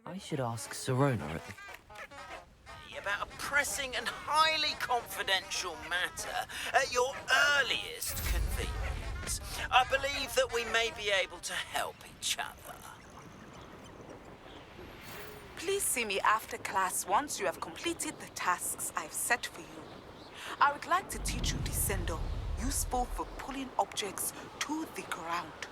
I should ask Serona at the... About a pressing and highly confidential matter at your earliest convenience. I believe that we may be able to help each other. Please see me after class once you have completed the tasks I've set for you. I would like to teach you Descendo, useful for pulling objects to the ground.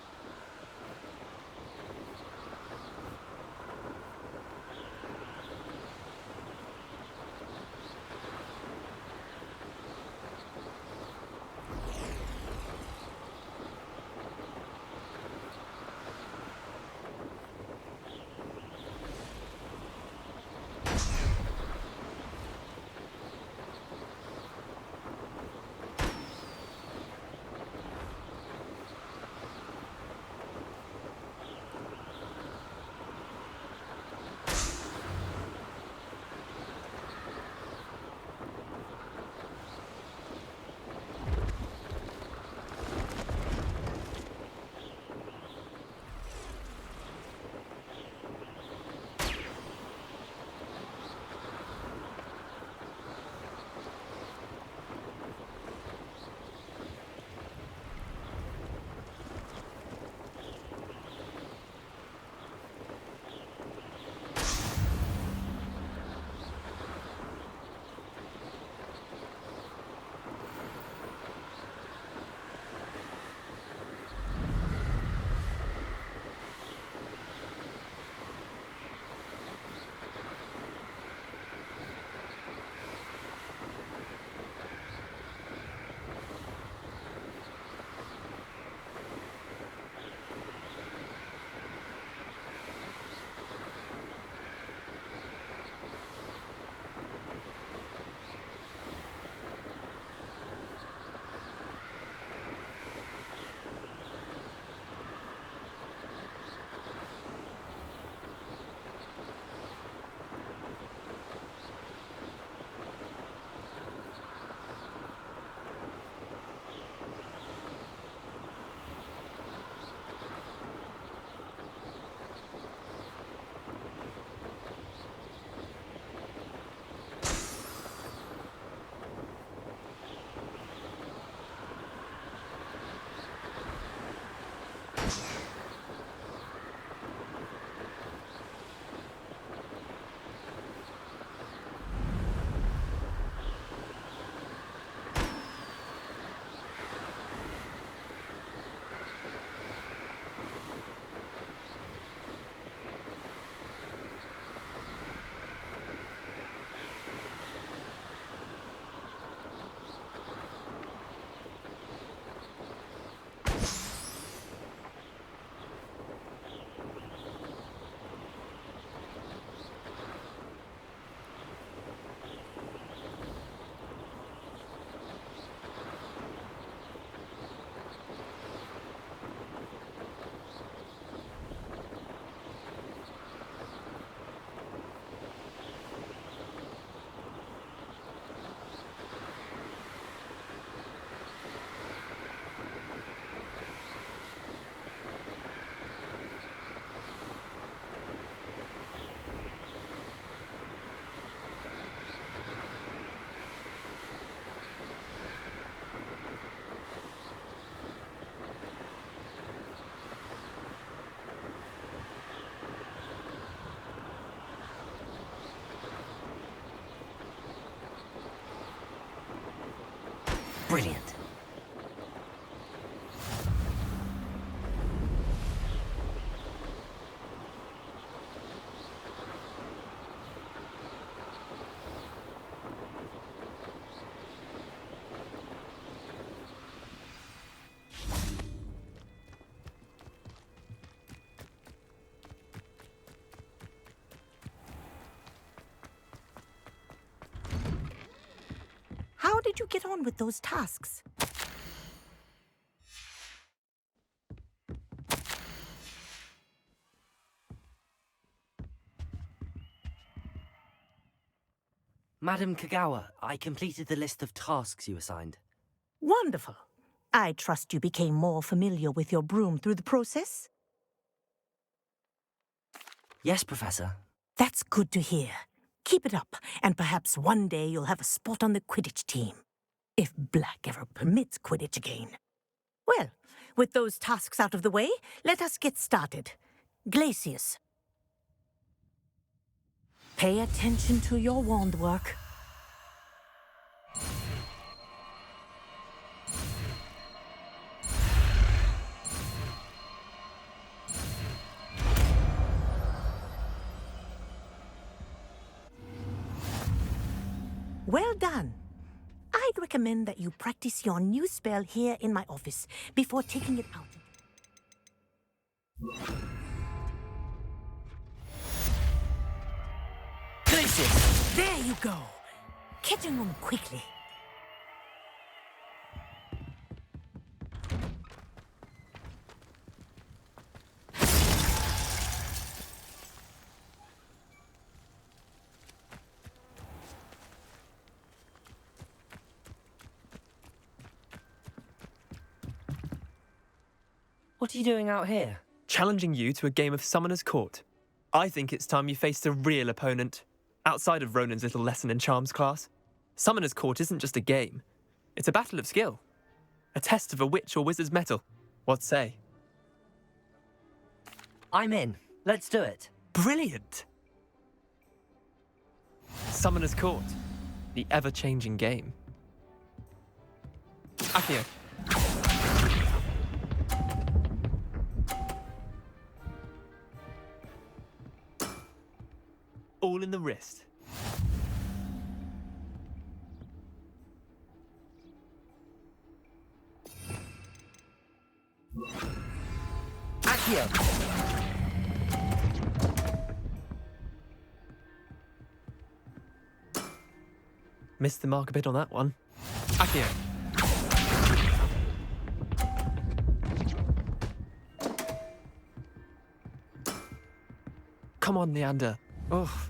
Brilliant. How did you get on with those tasks? Madam Kagawa, I completed the list of tasks you assigned. Wonderful. I trust you became more familiar with your broom through the process? Yes, Professor. That's good to hear. Keep it up, and perhaps one day you'll have a spot on the Quidditch team. If Black ever permits Quidditch again. Well, with those tasks out of the way, let us get started. Glacius. Pay attention to your wand work. Well done. I'd recommend that you practice your new spell here in my office before taking it out. Glacius! There you go. Catching them quickly. What are you doing out here? Challenging you to a game of Summoner's Court. I think it's time you faced a real opponent, outside of Ronan's little lesson in charms class. Summoner's Court isn't just a game. It's a battle of skill. A test of a witch or wizard's mettle. What say? I'm in. Let's do it. Brilliant! Summoner's Court. The ever-changing game. Accio. All in the wrist. Accio! Missed the mark a bit on that one. Accio. Come on, Leander. Oh.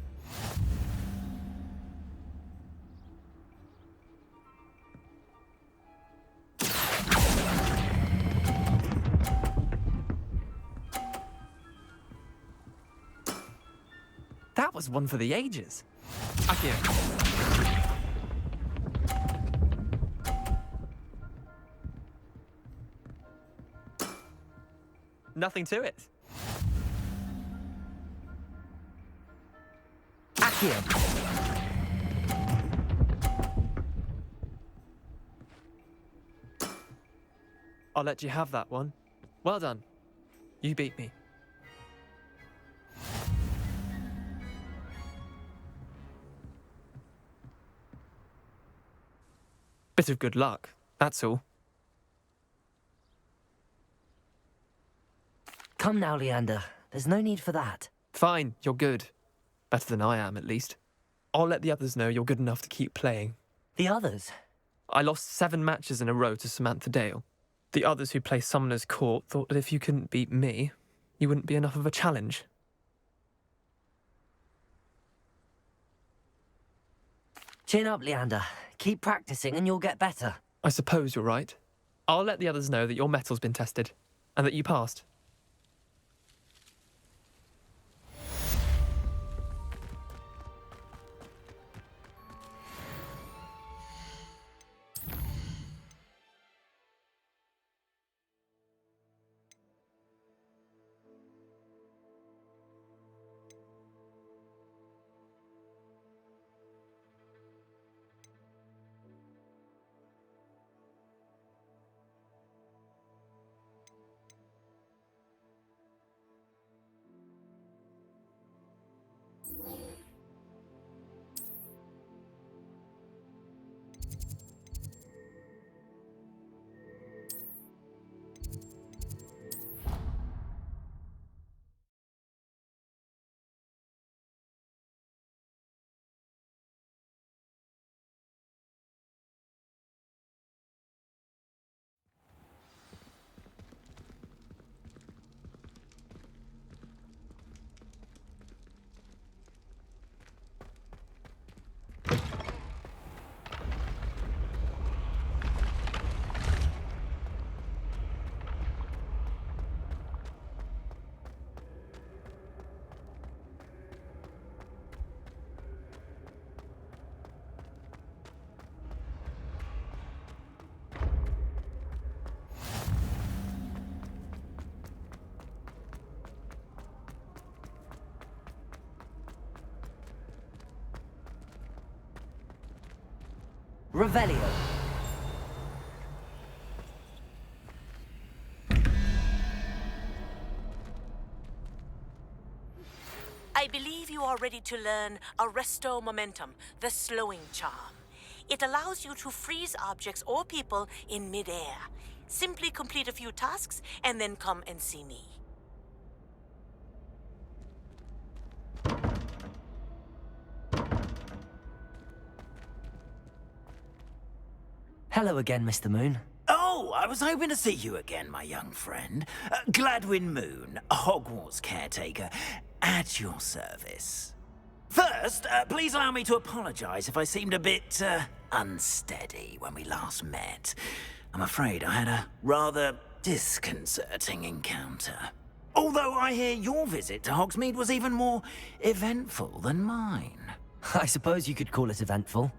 That was one for the ages. Accio. Nothing to it. Accio! I'll let you have that one. Well done. You beat me. Bit of good luck, that's all. Come now, Leander. There's no need for that. Fine, you're good. Better than I am, at least. I'll let the others know you're good enough to keep playing. The others? I lost 7 matches in a row to Samantha Dale. The others who play Summoner's Court thought that if you couldn't beat me, you wouldn't be enough of a challenge. Chin up, Leander. Keep practicing and you'll get better. I suppose you're right. I'll let the others know that your metal's been tested, and that you passed. Revelio. I believe you are ready to learn Arresto Momentum, the slowing charm. It allows you to freeze objects or people in midair. Simply complete a few tasks and then come and see me. Hello again, Mr. Moon. Oh, I was hoping to see you again, my young friend. Gladwin Moon, Hogwarts caretaker, at your service. First, please allow me to apologize if I seemed a bit, unsteady when we last met. I'm afraid I had a rather disconcerting encounter. Although I hear your visit to Hogsmeade was even more eventful than mine. I suppose you could call it eventful.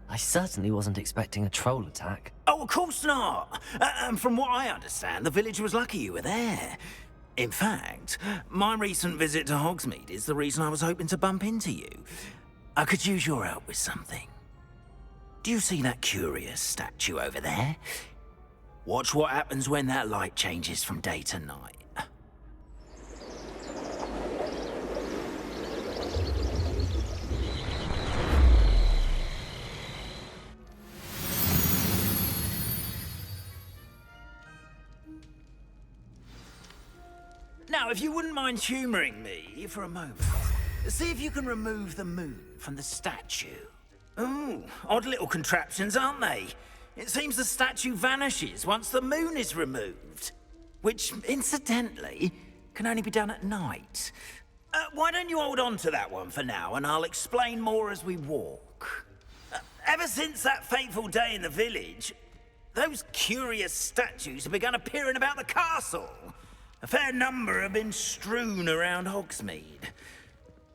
I certainly wasn't expecting a troll attack. Oh, of course not. And from what I understand, the village was lucky you were there. In fact, my recent visit to Hogsmeade is the reason I was hoping to bump into you. I could use your help with something. Do you see that curious statue over there? Watch what happens when that light changes from day to night. Now, if you wouldn't mind humouring me for a moment, see if you can remove the moon from the statue. Ooh, odd little contraptions, aren't they? It seems the statue vanishes once the moon is removed. Which, incidentally, can only be done at night. Why don't you hold on to that one for now, and I'll explain more as we walk. Ever since that fateful day in the village, those curious statues have begun appearing about the castle. A fair number have been strewn around Hogsmeade.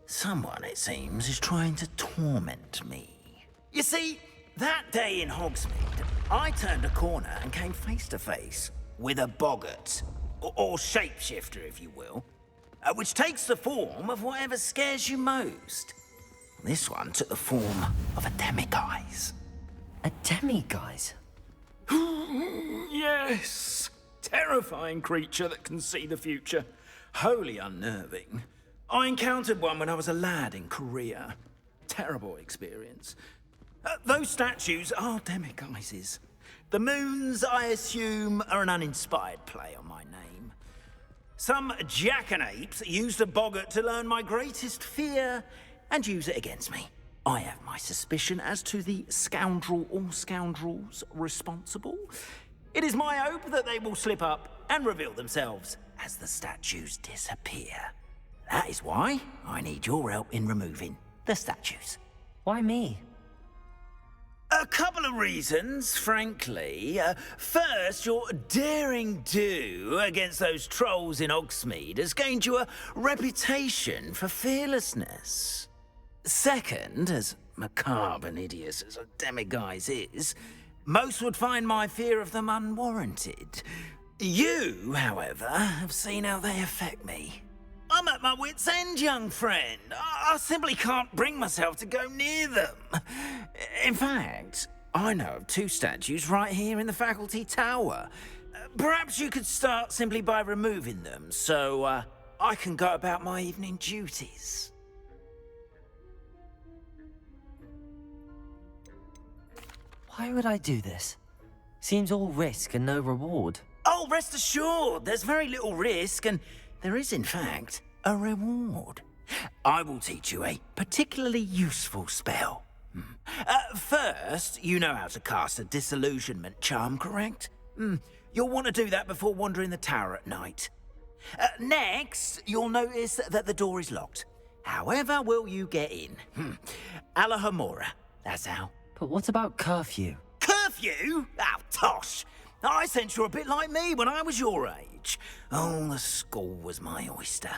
Someone, it seems, is trying to torment me. You see, that day in Hogsmeade, I turned a corner and came face to face with a boggart, or shapeshifter, if you will, which takes the form of whatever scares you most. This one took the form of a demiguise. A demiguise? Yes! Terrifying creature that can see the future. Wholly unnerving. I encountered one when I was a lad in Korea. Terrible experience. Those statues are demiguises. The moons, I assume, are an uninspired play on my name. Some jackanapes used a boggart to learn my greatest fear and use it against me. I have my suspicion as to the scoundrel or scoundrels responsible. It is my hope that they will slip up and reveal themselves as the statues disappear. That is why I need your help in removing the statues. Why me? A couple of reasons, frankly. First, your daring do against those trolls in Hogsmeade has gained you a reputation for fearlessness. Second, as macabre and hideous as a demiguise is, most would find my fear of them unwarranted. You, however, have seen how they affect me. I'm at my wit's end, young friend. I simply can't bring myself to go near them. In fact, I know of two statues right here in the faculty tower. Perhaps you could start simply by removing them, so I can go about my evening duties. Why would I do this? Seems all risk and no reward. Oh, rest assured, there's very little risk, and there is, in fact, a reward. I will teach you a particularly useful spell. First, you know how to cast a disillusionment charm, correct? You'll want to do that before wandering the tower at night. Next, you'll notice that the door is locked. However will you get in? Alahamora, that's how. But what about curfew? Curfew? Oh, tosh! I sense you're a bit like me when I was your age. Oh, the school was my oyster.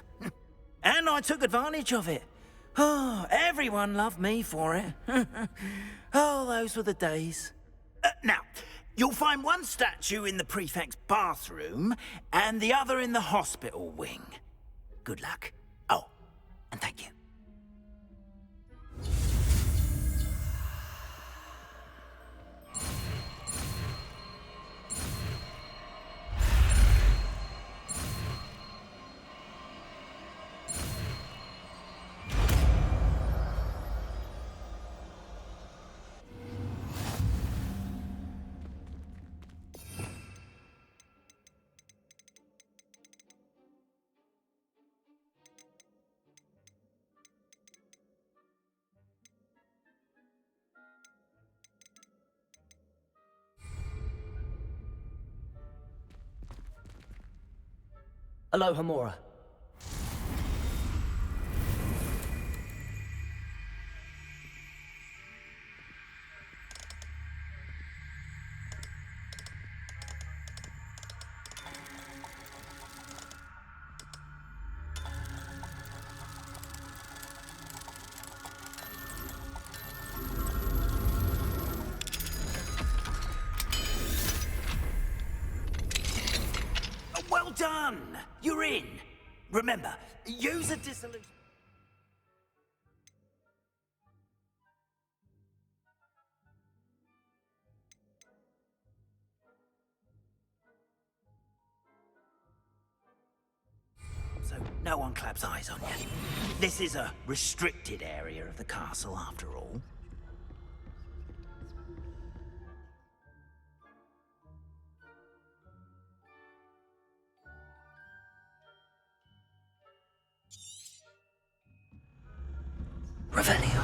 And I took advantage of it. Oh, everyone loved me for it. Oh, those were the days. Now, you'll find one statue in the prefect's bathroom and the other in the hospital wing. Good luck. Oh, and thank you. Aloha Mora. Well done! You're in. Remember, use a disillusion. So no one claps eyes on you. This is a restricted area of the castle, after all. Revelio.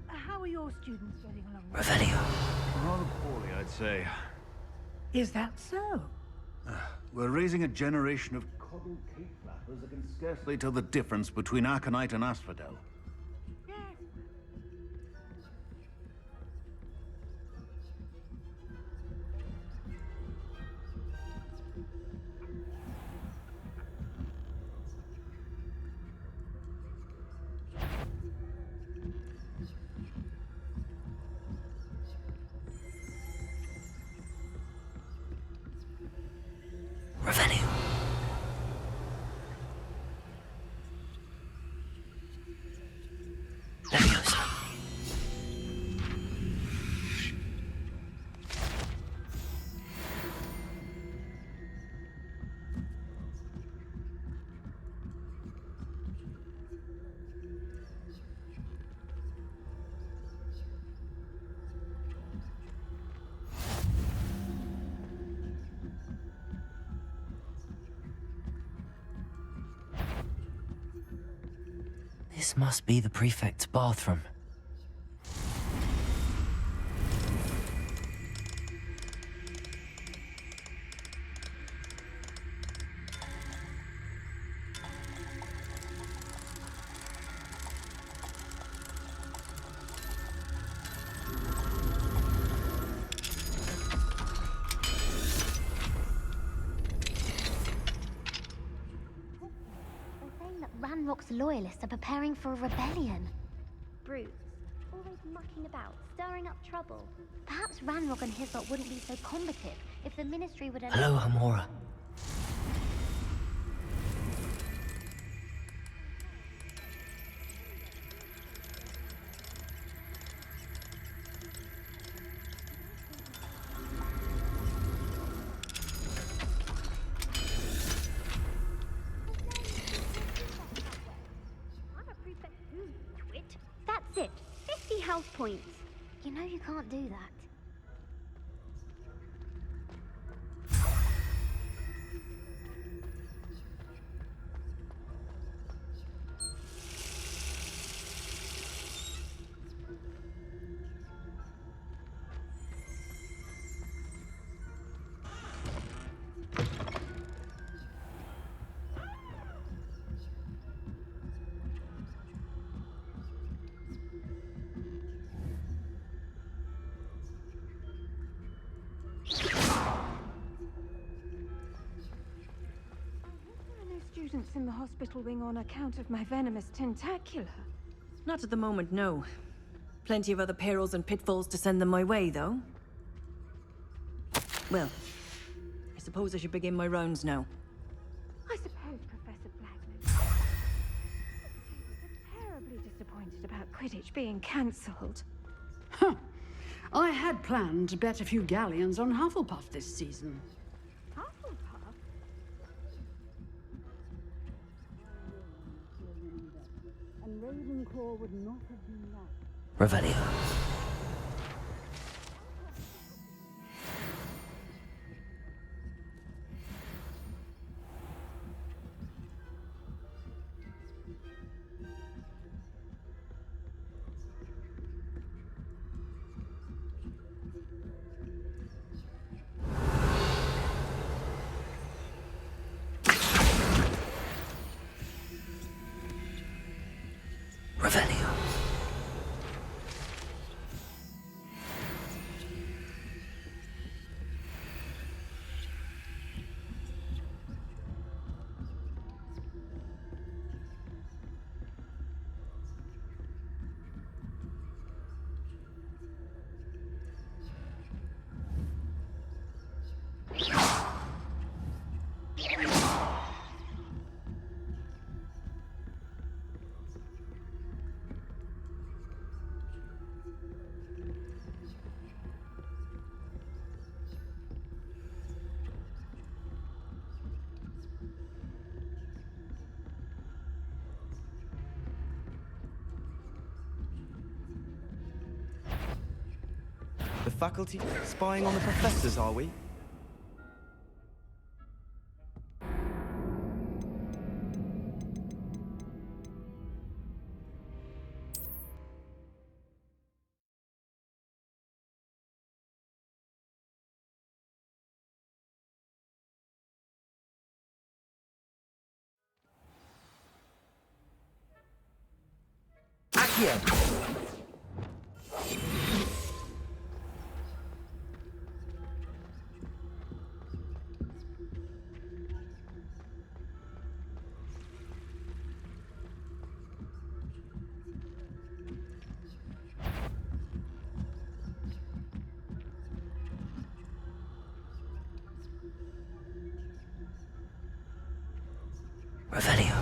How are your students getting along? Revelio. Rather poorly, I'd say. Is that so? We're raising a generation of coddled cake flappers that can scarcely tell the difference between aconite and asphodel. Revelio. Leviosa. This must be the prefect's bathroom. They're saying that Ranrock's loyalists are preparing for a rebellion. Brutes, always mucking about, stirring up trouble. Perhaps Ranrock and his lot wouldn't be so combative if the Ministry would allow... Aloha Mora. I'm a prefect too, twit. That's it. 50 health points. You know you can't do that. Students in the hospital wing on account of my venomous tentacula. Not at the moment, no. Plenty of other perils and pitfalls to send them my way, though. Well, I suppose I should begin my rounds now. I suppose Professor Blackman was terribly disappointed about Quidditch being cancelled. Huh. I had planned to bet a few galleons on Hufflepuff this season. Hufflepuff? Ravenclaw would not have been that. Revelio. Revelio. The faculty spying on the professors, are we? Accio! Revelio.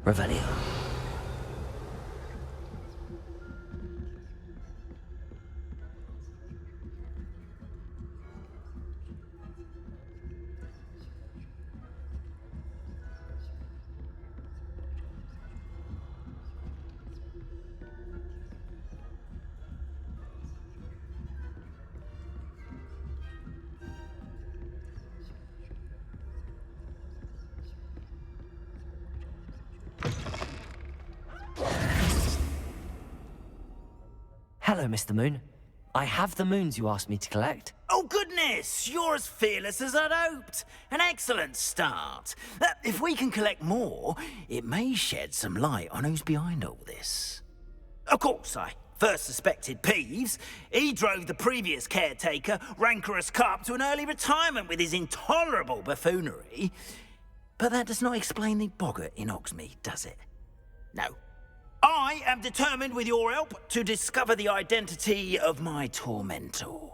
Revelio. Hello, Mr. Moon. I have the moons you asked me to collect. Oh, goodness! You're as fearless as I'd hoped. An excellent start. If we can collect more, it may shed some light on who's behind all this. Of course, I first suspected Peeves. He drove the previous caretaker, Rancorous Carp, to an early retirement with his intolerable buffoonery. But that does not explain the boggart in Hogsmeade, does it? No. I am determined, with your help, to discover the identity of my tormentor.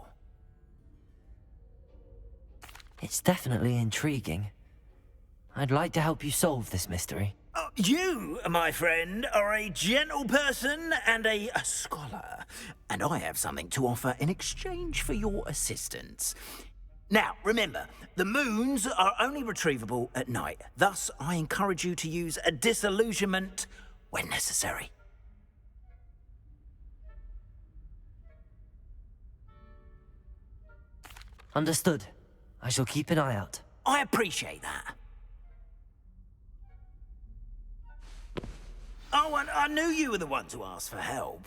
It's definitely intriguing. I'd like to help you solve this mystery. You, my friend, are a gentle person and a scholar, and I have something to offer in exchange for your assistance. Now, remember, the moons are only retrievable at night. Thus, I encourage you to use a disillusionment when necessary. Understood. I shall keep an eye out. I appreciate that. Oh, and I knew you were the one to ask for help.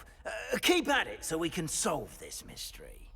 Keep at it so we can solve this mystery.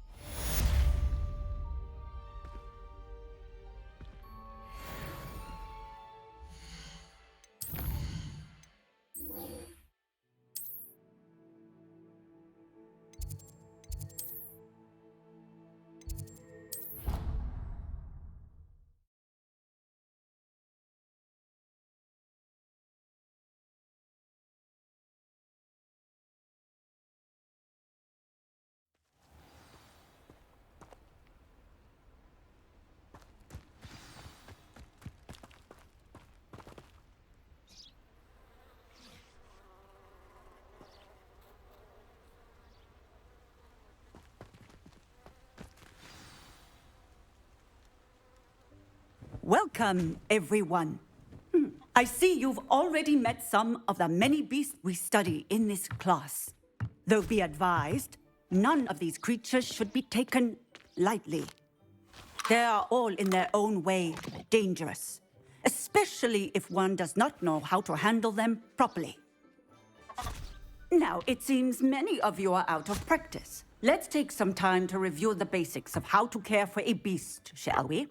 Welcome, everyone. I see you've already met some of the many beasts we study in this class. Though be advised, none of these creatures should be taken lightly. They are all in their own way dangerous, especially if one does not know how to handle them properly. Now, it seems many of you are out of practice. Let's take some time to review the basics of how to care for a beast, shall we?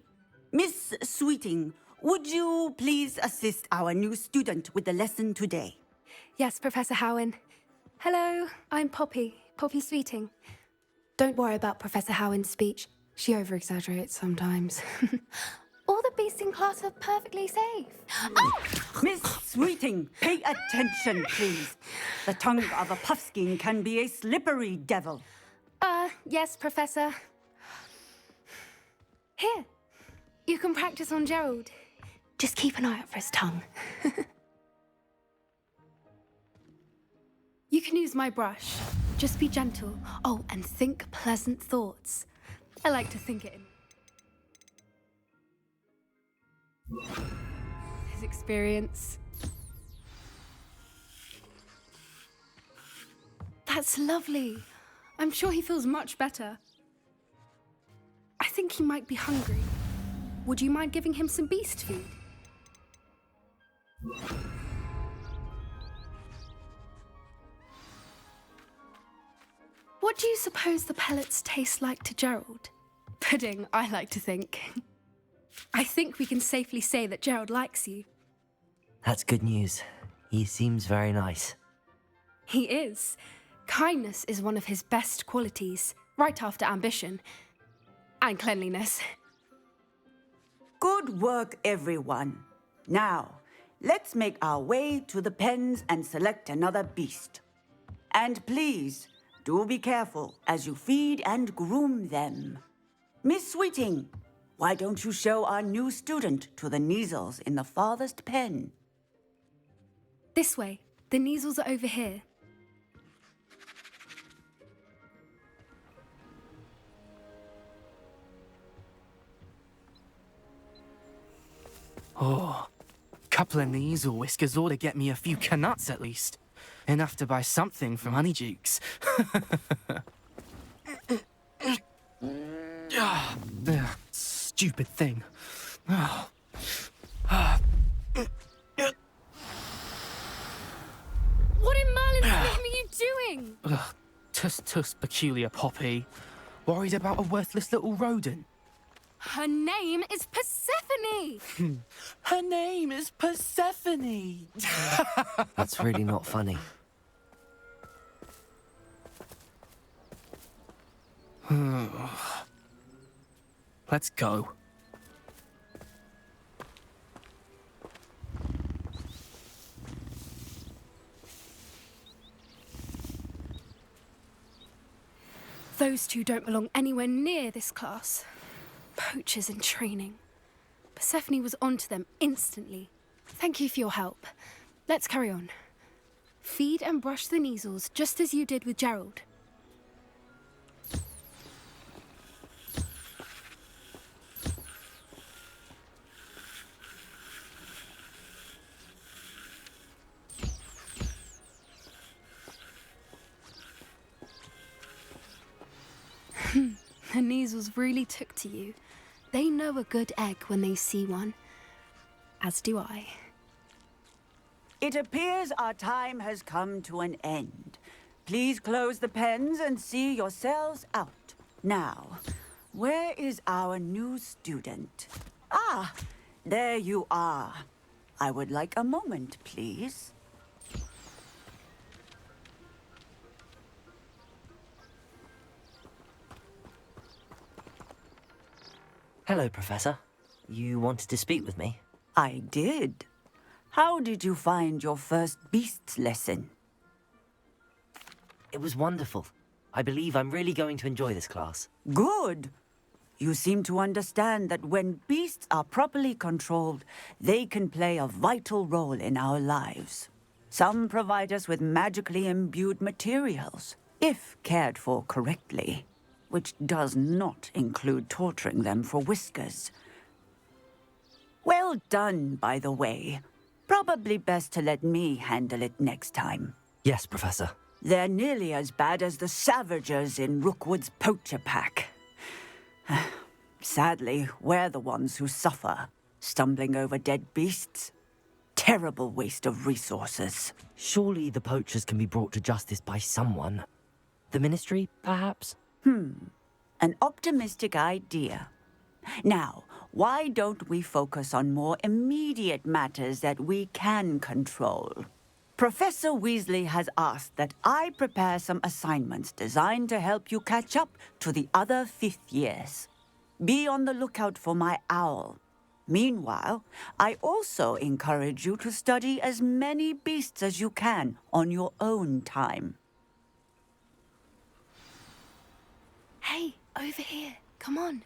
Miss Sweeting, would you please assist our new student with the lesson today? Yes, Professor Howen. Hello, I'm Poppy Sweeting. Don't worry about Professor Howen's speech. She over-exaggerates sometimes. All the beasts in class are perfectly safe. Oh! Miss Sweeting, pay attention, please. The tongue of a puffskein can be a slippery devil. Yes, Professor. Here. You can practice on Gerald. Just keep an eye out for his tongue. You can use my brush. Just be gentle. Oh, and think pleasant thoughts. I like to think it in his experience. That's lovely. I'm sure he feels much better. I think he might be hungry. Would you mind giving him some beast food? What do you suppose the pellets taste like to Gerald? Pudding, I like to think. I think we can safely say that Gerald likes you. That's good news. He seems very nice. He is. Kindness is one of his best qualities, right after ambition. And cleanliness. Good work, everyone. Now, let's make our way to the pens and select another beast. And please, do be careful as you feed and groom them. Miss Sweeting, why don't you show our new student to the Neasels in the farthest pen? This way. The Neasels are over here. Oh, couple of Neasel whiskers ought to get me a few canuts at least. Enough to buy something from Honeydukes. Stupid thing. Oh. What in Merlin's name are you doing? Tuss, peculiar Poppy. Worried about a worthless little rodent. Her name is Persephone! Her name is Persephone! That's really not funny. Let's go. Those two don't belong anywhere near this class. Poachers in training. Persephone was onto them instantly. Thank you for your help. Let's carry on. Feed and brush the Neasels just as you did with Gerald. The Neasels really took to you. They know a good egg when they see one. As do I. It appears our time has come to an end. Please close the pens and see yourselves out. Now, where is our new student? Ah, there you are. I would like a moment, please. Hello, Professor. You wanted to speak with me? I did. How did you find your first beasts lesson? It was wonderful. I believe I'm really going to enjoy this class. Good. You seem to understand that when beasts are properly controlled, they can play a vital role in our lives. Some provide us with magically imbued materials, if cared for correctly, which does not include torturing them for whiskers. Well done, by the way. Probably best to let me handle it next time. Yes, Professor. They're nearly as bad as the Savagers in Rookwood's poacher pack. Sadly, we're the ones who suffer, stumbling over dead beasts. Terrible waste of resources. Surely the poachers can be brought to justice by someone. The Ministry, perhaps? An optimistic idea. Now, why don't we focus on more immediate matters that we can control? Professor Weasley has asked that I prepare some assignments designed to help you catch up to the other 5th years. Be on the lookout for my owl. Meanwhile, I also encourage you to study as many beasts as you can on your own time. Hey, over here. Come on.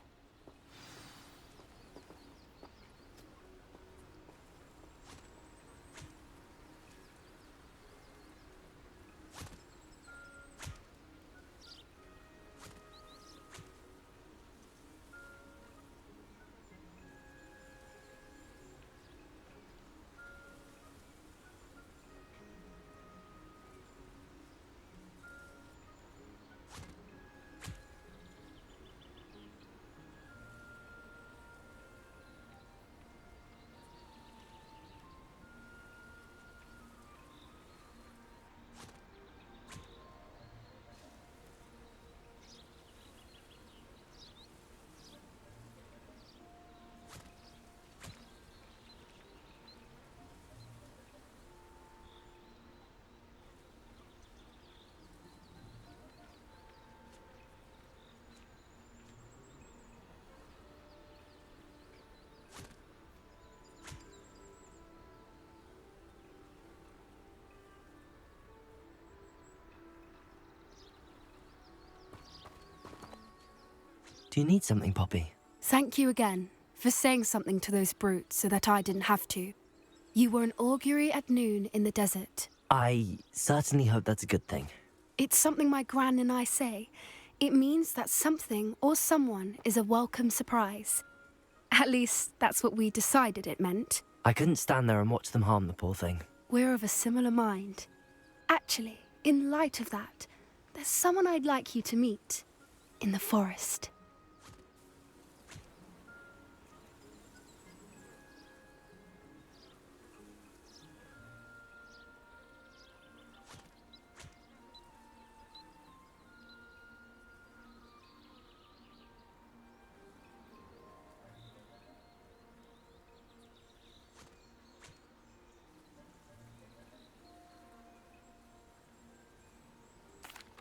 Do you need something, Poppy? Thank you again for saying something to those brutes so that I didn't have to. You were an augury at noon in the desert. I certainly hope that's a good thing. It's something my gran and I say. It means that something or someone is a welcome surprise. At least, that's what we decided it meant. I couldn't stand there and watch them harm the poor thing. We're of a similar mind. Actually, in light of that, there's someone I'd like you to meet. In the forest.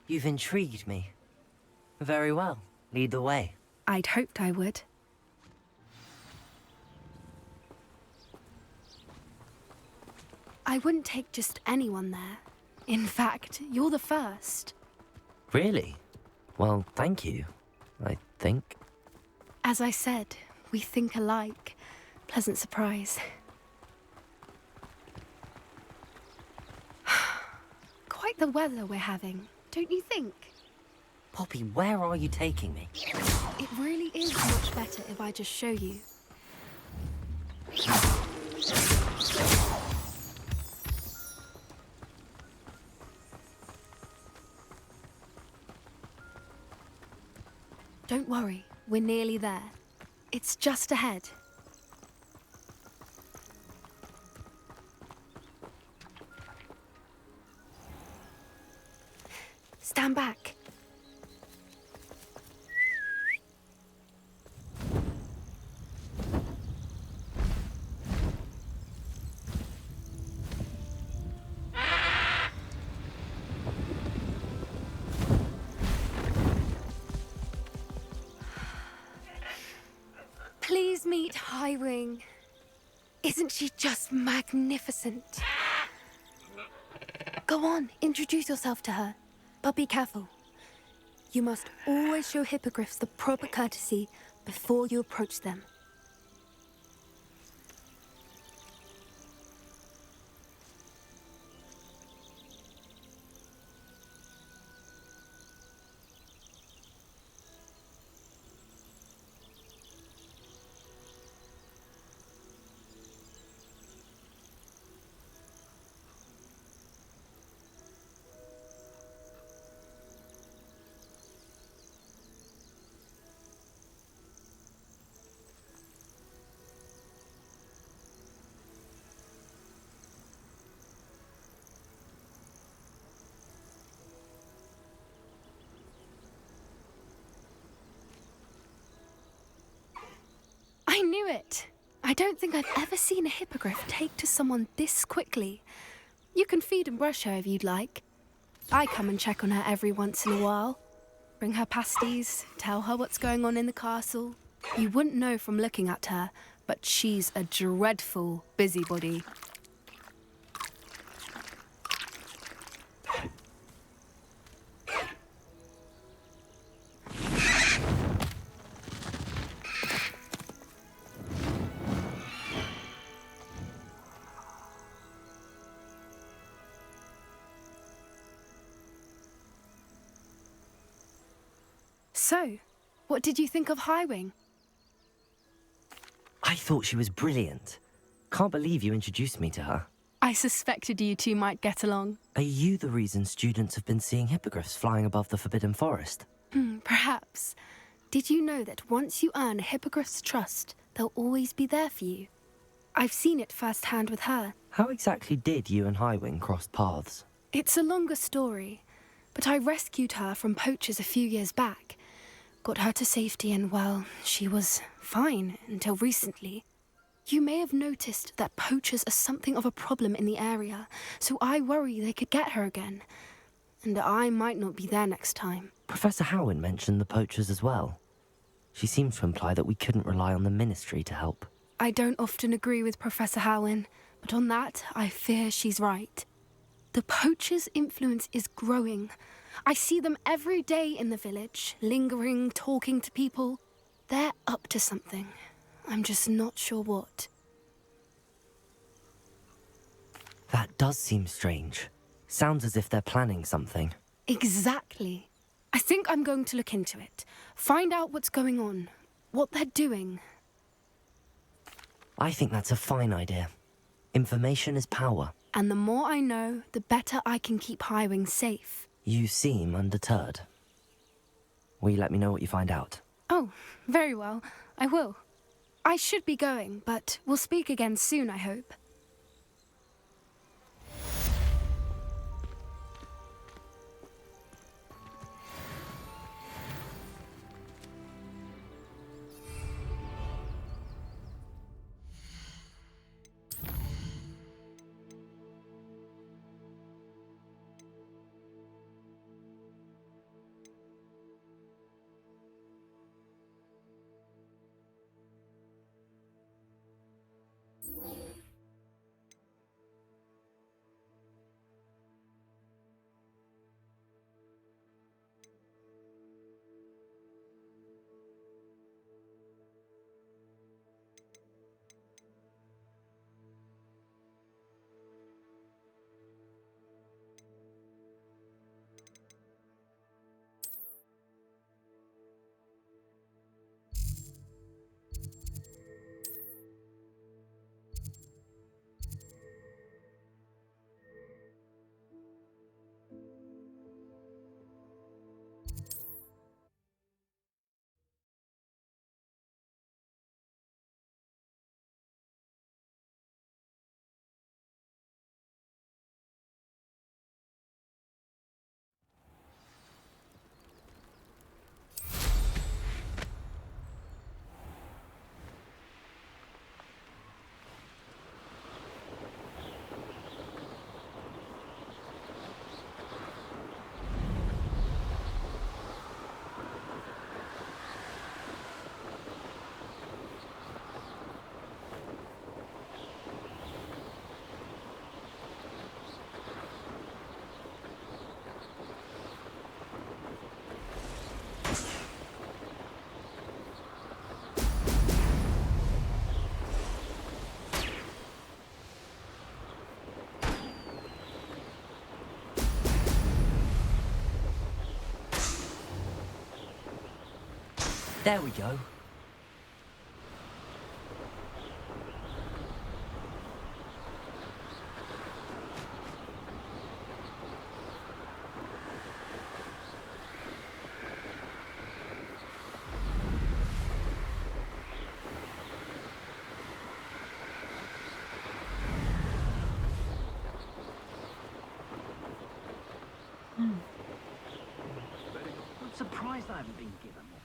You've intrigued me. Very well. Lead the way. I'd hoped I would. I wouldn't take just anyone there. In fact, you're the first. Really? Well, thank you, I think. As I said, we think alike. Pleasant surprise. Quite the weather we're having, don't you think? Poppy, where are you taking me? It really is much better if I just show you. Don't worry, we're nearly there. It's just ahead. stand back. Please meet Highwing. Isn't she just magnificent? Go on, introduce yourself to her. But be careful. You must always show hippogriffs the proper courtesy before you approach them. I knew it! I don't think I've ever seen a hippogriff take to someone this quickly. You can feed and brush her if you'd like. I come and check on her every once in a while. Bring her pasties, tell her what's going on in the castle. You wouldn't know from looking at her, but she's a dreadful busybody. So, what did you think of Highwing? I thought she was brilliant. Can't believe you introduced me to her. I suspected you two might get along. Are you the reason students have been seeing hippogriffs flying above the Forbidden Forest? Perhaps. Did you know that once you earn a hippogriff's trust, they'll always be there for you? I've seen it firsthand with her. How exactly did you and Highwing cross paths? It's a longer story, but I rescued her from poachers a few years back. Got her to safety and, well, she was fine until recently. You may have noticed that poachers are something of a problem in the area, so I worry they could get her again. And I might not be there next time. Professor Howin mentioned the poachers as well. She seemed to imply that we couldn't rely on the Ministry to help. I don't often agree with Professor Howin, but on that, I fear she's right. The poachers' influence is growing. I see them every day in the village, lingering, talking to people. They're up to something. I'm just not sure what. That does seem strange. Sounds as if they're planning something. Exactly. I think I'm going to look into it. Find out what's going on, what they're doing. I think that's a fine idea. Information is power. And the more I know, the better I can keep Highwing safe. You seem undeterred. Will you let me know what you find out? Oh, very well. I will. I should be going, but we'll speak again soon, I hope. There we go. I'm surprised I haven't been given more.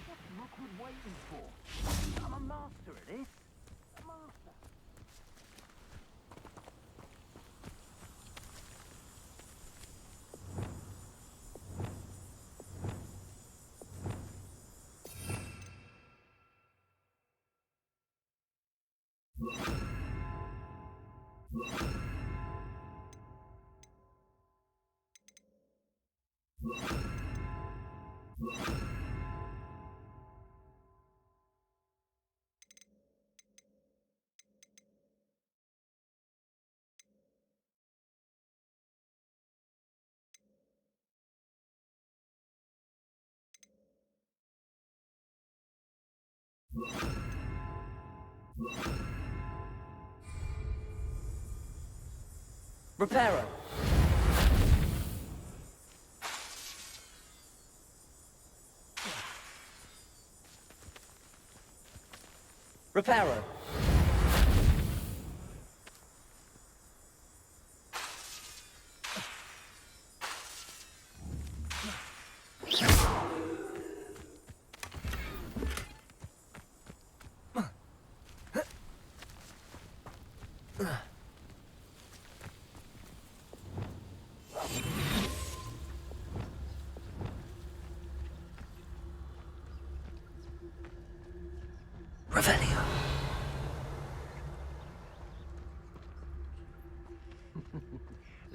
What's Rookwood waiting for? I'm a master at this. A master. Reparo. Reparo. Revelio.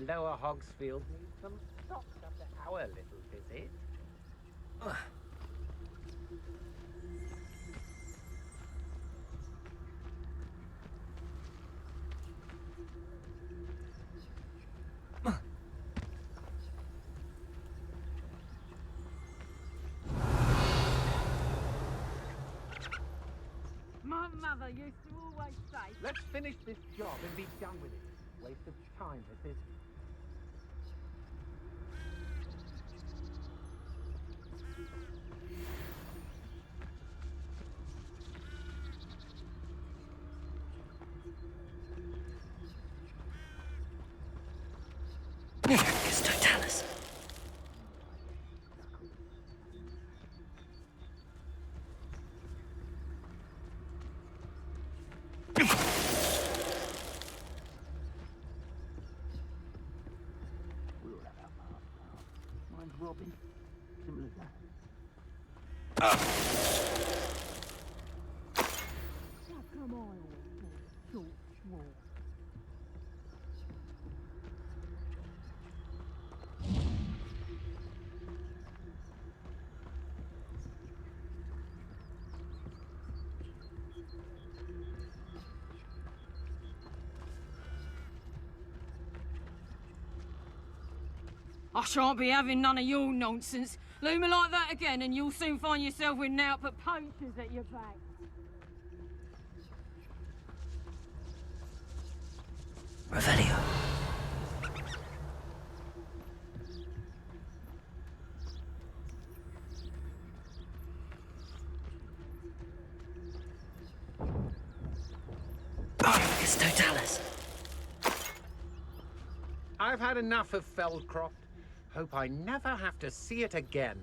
Lower Hogsfield needs some socks after our little visit. My mother used to always say, Let's finish this job and be done with it. Waste of time, this is. It's Totalis. We'll have our path now. Mine's Robin. Simple as that. how come I always thought short swore? I shan't be having none of your nonsense. Leave me like that again and you'll soon find yourself with naught but poachers at your back. Revelio. It's Totalis. I've had enough of Feldcroft. Hope I never have to see it again.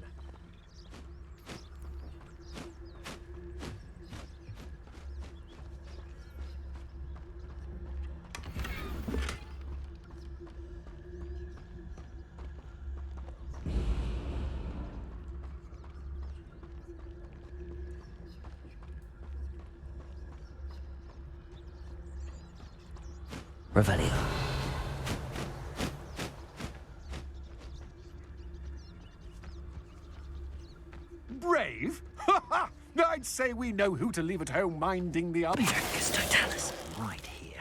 Revelio. Brave? Ha ha! I'd say we know who to leave at home minding the other. It's Totalis. Right here.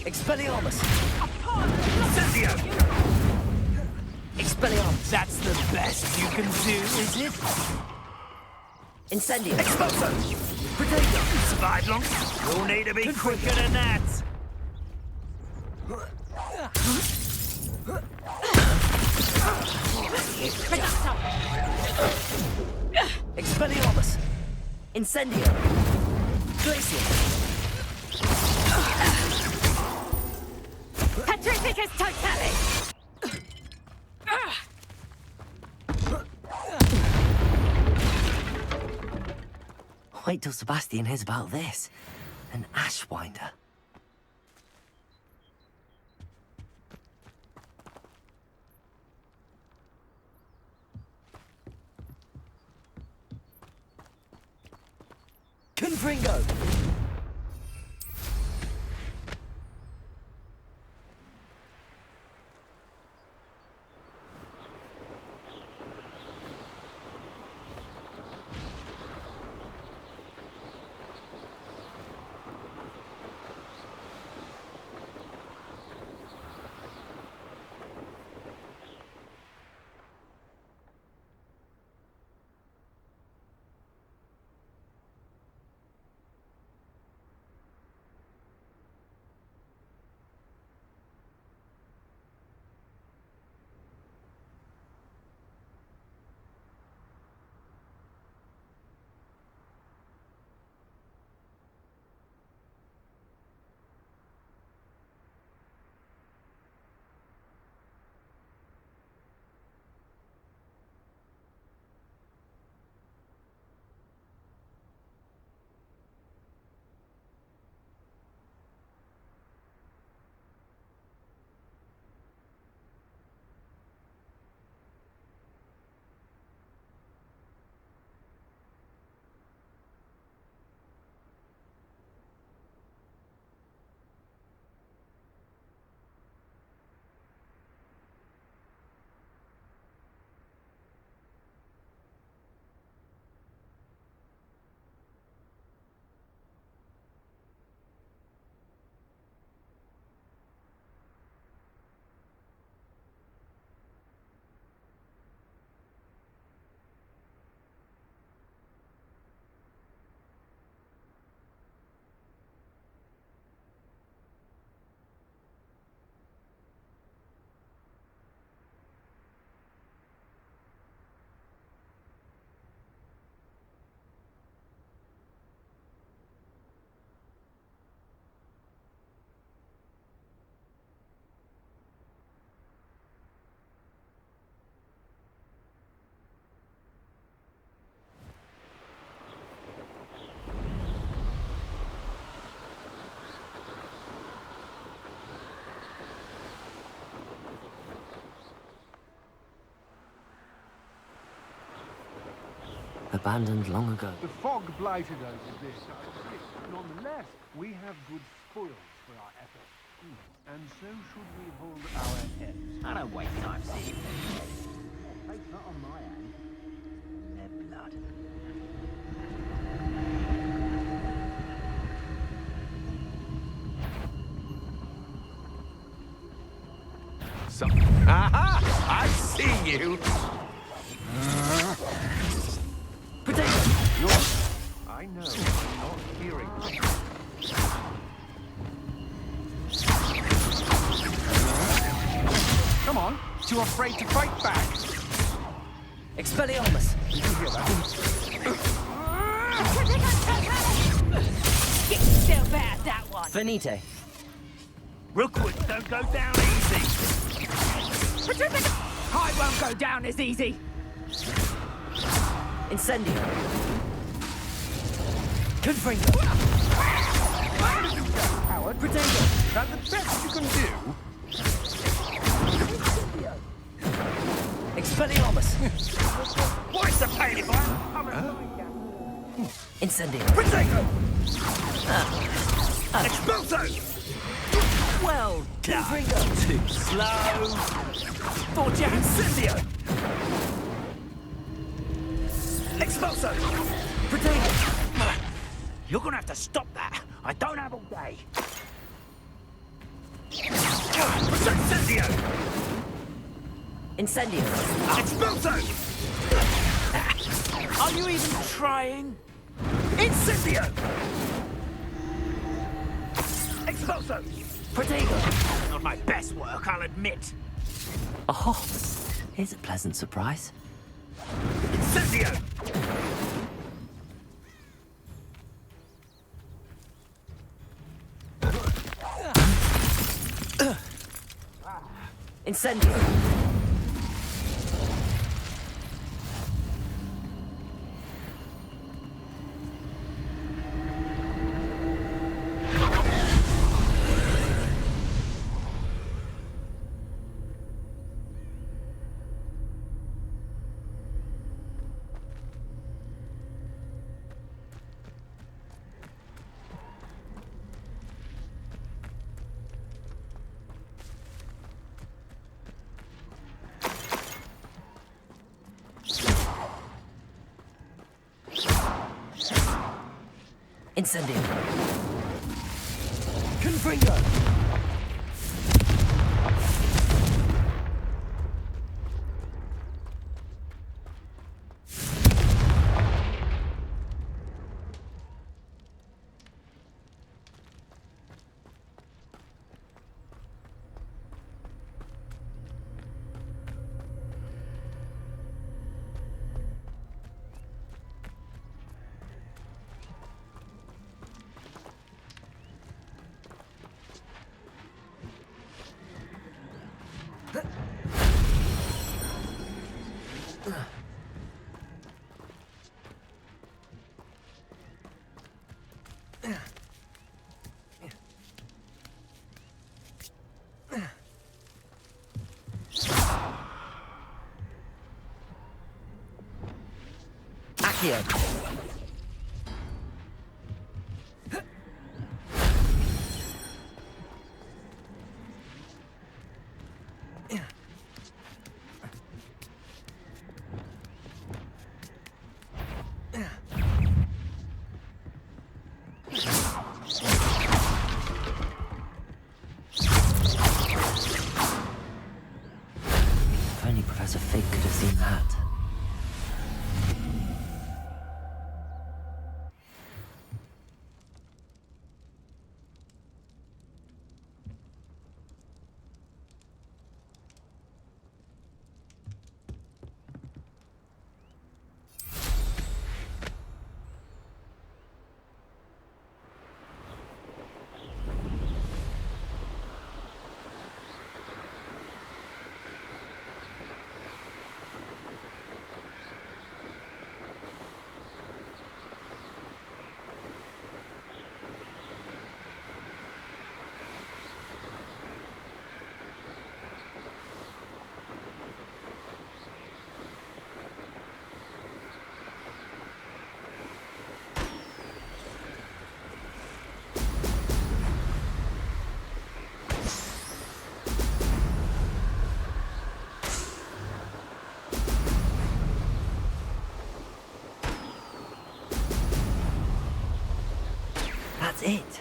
Expelliarmus! Incendio! Expelliarmus! That's the best you can do, is it? Incendio! Expulso! Protego! Survive long? You'll need to be quicker than that. Expelliarmus! Incendio! Glacier! Petrificus totalis! Wait till Sebastian hears about this. An Ashwinder. Confringo! Abandoned long ago. The fog blighted us with this. Nonetheless, we have good spoils for our efforts. And so should we hold our heads. I don't waste time seeing Fate's not on my hand. Their blood. Aha! I see you! I know, I'm not hearing. Come on, too afraid to fight back. Expelliarmus! Did you hear that? Still bad, that one. Venite! Rookwood don't go down easy. I won't go down as easy. Incendio! Confringo! Howard, Protego! that the best you can do? Expelliarmus! What's the pain if Incendio! Protego! Expulso! Well done! Confringo! Too slow! Forgia Incendio! Expulso! Protego! You're gonna have to stop that. I don't have all day. Incendio! Incendio! Expulso! Are you even trying? Incendio! Expulso! Protego! Not my best work, I'll admit. Oh, here's a pleasant surprise. Incendio! Incendio! Incendio! Confringo! Accio! If only Professor Fig could have seen that. That's it.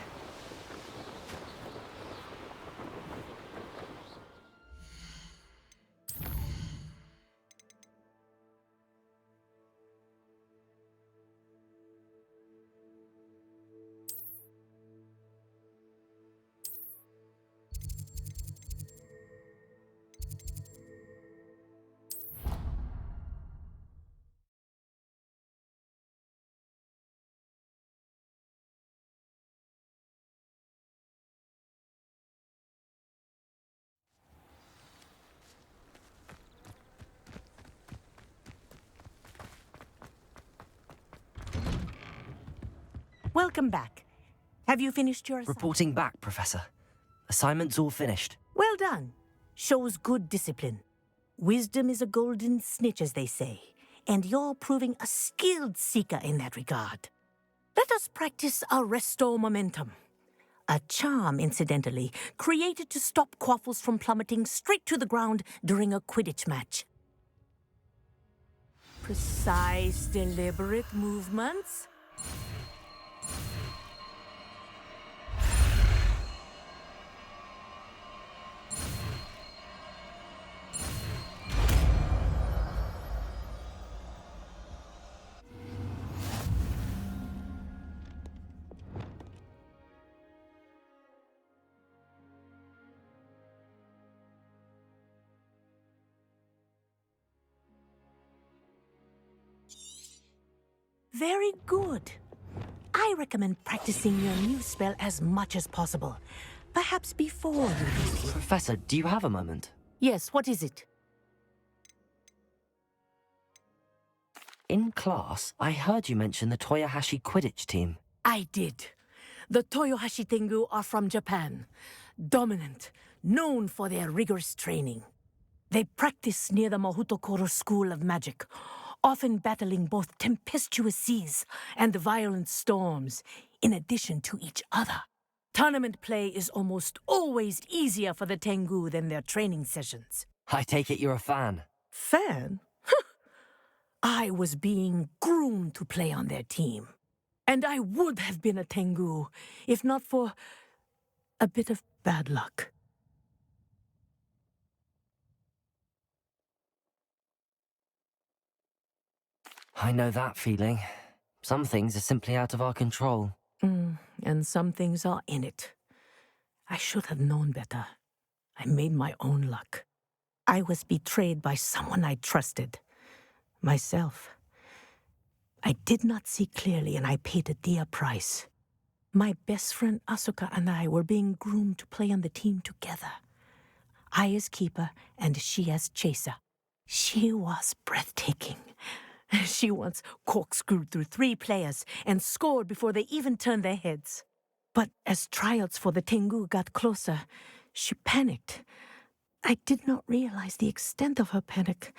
Welcome back. Have you finished your assignment? Reporting back, Professor. Assignment's all finished. Well done. Shows good discipline. Wisdom is a golden snitch, as they say, and you're proving a skilled seeker in that regard. Let us practice our restore momentum. A charm, incidentally, created to stop quaffles from plummeting straight to the ground during a Quidditch match. Precise, deliberate movements. Very good. I recommend practicing your new spell as much as possible. Perhaps before you leave. Professor, do you have a moment? Yes, what is it? In class, I heard you mention the Toyohashi Quidditch team. I did. The Toyohashi Tengu are from Japan. Dominant, known for their rigorous training. They practice near the Mahutokoro School of Magic, often battling both tempestuous seas and violent storms, in addition to each other. Tournament play is almost always easier for the Tengu than their training sessions. I take it you're a fan. Fan? I was being groomed to play on their team. And I would have been a Tengu, if not for a bit of bad luck. I know that feeling. Some things are simply out of our control. And some things are in it. I should have known better. I made my own luck. I was betrayed by someone I trusted. Myself. I did not see clearly, and I paid a dear price. My best friend Asuka and I were being groomed to play on the team together. I as keeper, and she as chaser. She was breathtaking. She once corkscrewed through 3 players and scored before they even turned their heads. But as trials for the Tengu got closer, she panicked. I did not realize the extent of her panic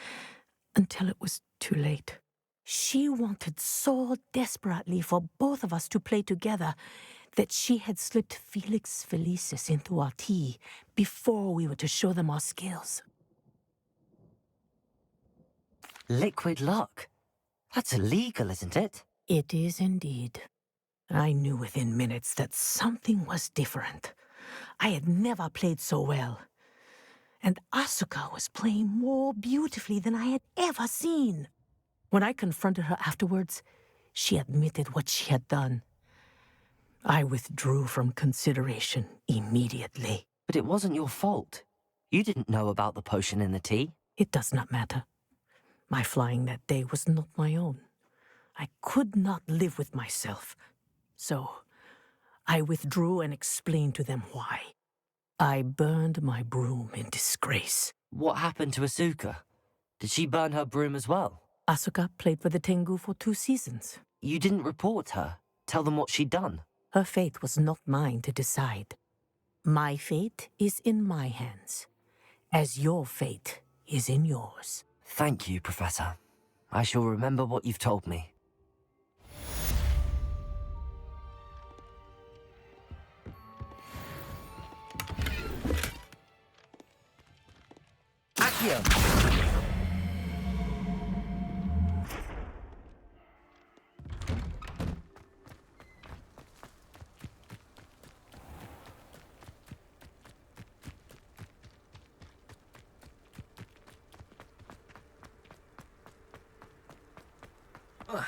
until it was too late. She wanted so desperately for both of us to play together that she had slipped Felix Felicis into our tea before we were to show them our skills. Liquid luck? That's illegal, isn't it? It is indeed. I knew within minutes that something was different. I had never played so well. And Asuka was playing more beautifully than I had ever seen. When I confronted her afterwards, she admitted what she had done. I withdrew from consideration immediately. But it wasn't your fault. You didn't know about the potion in the tea. It does not matter. My flying that day was not my own. I could not live with myself. So, I withdrew and explained to them why. I burned my broom in disgrace. What happened to Asuka? Did she burn her broom as well? Asuka played for the Tengu for 2 seasons. You didn't report her? Tell them what she'd done? Her fate was not mine to decide. My fate is in my hands, as your fate is in yours. Thank you, Professor. I shall remember what you've told me. Accio! Ugh.